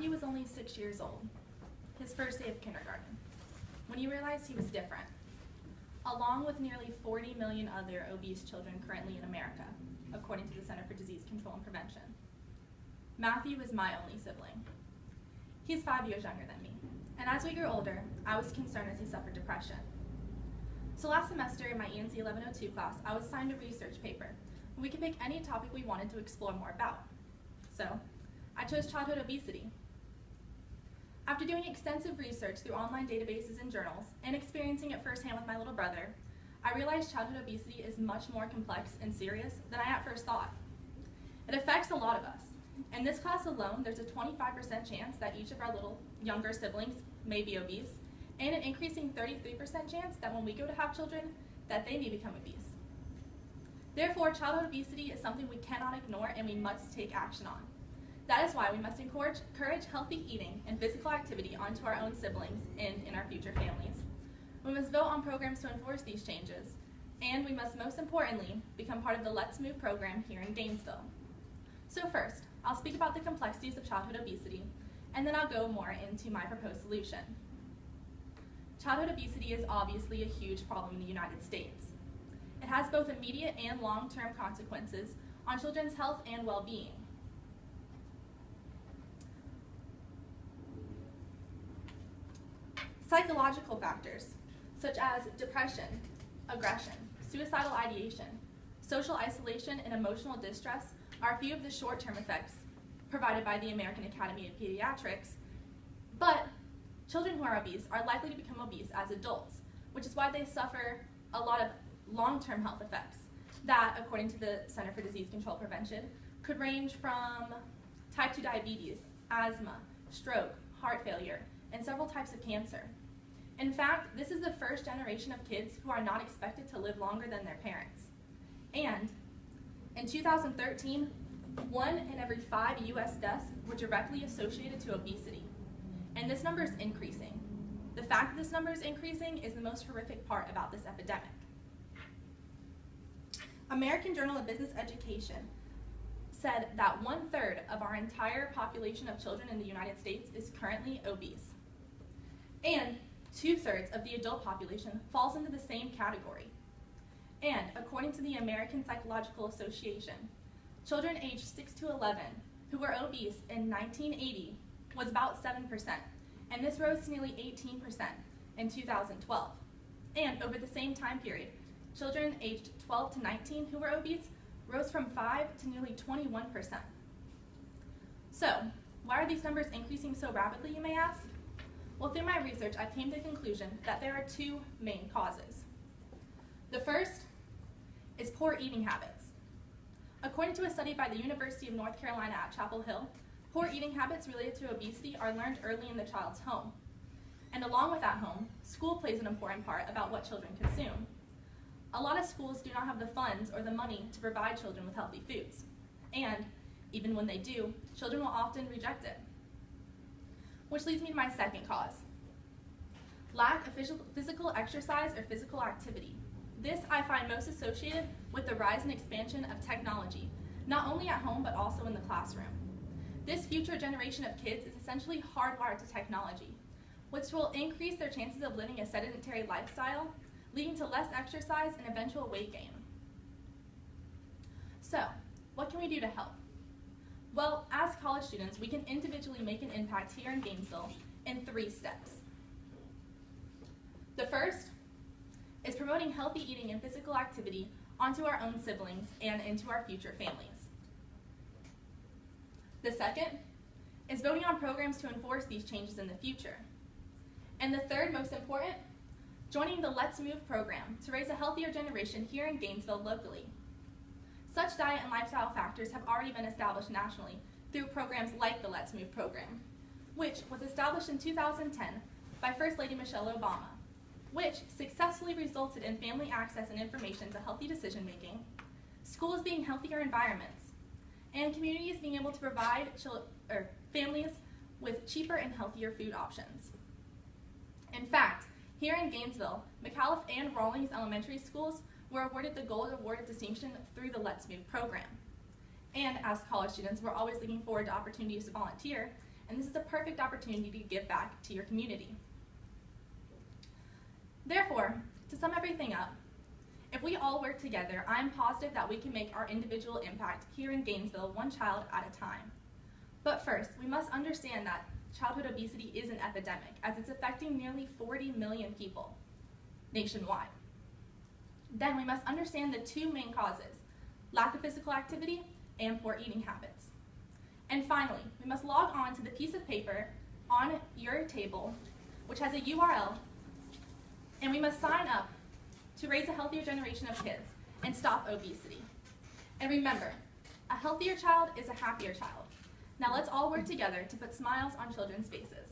Matthew was only 6 years old, his first day of kindergarten, when he realized he was different, along with nearly 40 million other obese children currently in America, according to the Center for Disease Control and Prevention. Matthew was my only sibling. He's 5 years younger than me, and as we grew older, I was concerned as he suffered depression. So last semester in my ENC 1102 class, I was assigned a research paper. We could pick any topic we wanted to explore more about. So I chose childhood obesity. After doing extensive research through online databases and journals, and experiencing it firsthand with my little brother, I realized childhood obesity is much more complex and serious than I at first thought. It affects a lot of us. In this class alone, there's a 25% chance that each of our little younger siblings may be obese, and an increasing 33% chance that when we go to have children, that they may become obese. Therefore, childhood obesity is something we cannot ignore and we must take action on. That is why we must encourage healthy eating and physical activity onto our own siblings and in our future families. We must vote on programs to enforce these changes, and we must most importantly become part of the Let's Move program here in Gainesville. So first, I'll speak about the complexities of childhood obesity, and then I'll go more into my proposed solution. Childhood obesity is obviously a huge problem in the United States. It has both immediate and long-term consequences on children's health and well-being. Psychological factors, such as depression, aggression, suicidal ideation, social isolation, and emotional distress are a few of the short-term effects provided by the American Academy of Pediatrics, but children who are obese are likely to become obese as adults, which is why they suffer a lot of long-term health effects that, according to the Center for Disease Control and Prevention, could range from type 2 diabetes, asthma, stroke, heart failure, and several types of cancer. In fact, this is the first generation of kids who are not expected to live longer than their parents. And in 2013, 1 in every 5 U.S. deaths were directly associated to obesity. And this number is increasing. The fact that this number is increasing is the most horrific part about this epidemic. American Journal of Business Education said that 1/3 of our entire population of children in the United States is currently obese. And 2/3 of the adult population falls into the same category. And according to the American Psychological Association, children aged 6 to 11 who were obese in 1980 was about 7%, and this rose to nearly 18% in 2012. And over the same time period, children aged 12 to 19 who were obese rose from 5 to nearly 21%. So, why are these numbers increasing so rapidly, you may ask? Well, through my research, I came to the conclusion that there are 2 main causes. The first is poor eating habits. According to a study by the University of North Carolina at Chapel Hill, poor eating habits related to obesity are learned early in the child's home. And along with that home, school plays an important part about what children consume. A lot of schools do not have the funds or the money to provide children with healthy foods. And even when they do, children will often reject it. Which leads me to my second cause. Lack of physical exercise or physical activity. This I find most associated with the rise and expansion of technology, not only at home but also in the classroom. This future generation of kids is essentially hardwired to technology, which will increase their chances of living a sedentary lifestyle, leading to less exercise and eventual weight gain. So, what can we do to help? Well, as college students, we can individually make an impact here in Gainesville in 3 steps. The first is promoting healthy eating and physical activity onto our own siblings and into our future families. The second is voting on programs to enforce these changes in the future. And the third, most important, joining the Let's Move program to raise a healthier generation here in Gainesville locally. Such diet and lifestyle factors have already been established nationally through programs like the Let's Move program, which was established in 2010 by First Lady Michelle Obama, which successfully resulted in family access and information to healthy decision-making, schools being healthier environments, and communities being able to provide families with cheaper and healthier food options. In fact, here in Gainesville, McAuliffe and Rawlings Elementary Schools were awarded the Gold Award of Distinction through the Let's Move program. And as college students, we're always looking forward to opportunities to volunteer, and this is a perfect opportunity to give back to your community. Therefore, to sum everything up, if we all work together, I'm positive that we can make our individual impact here in Gainesville one child at a time. But first, we must understand that childhood obesity is an epidemic, as it's affecting nearly 40 million people nationwide. Then we must understand the two main causes: lack of physical activity and poor eating habits. And finally, we must log on to the piece of paper on your table, which has a URL, and we must sign up to raise a healthier generation of kids and stop obesity. And remember, a healthier child is a happier child. Now let's all work together to put smiles on children's faces.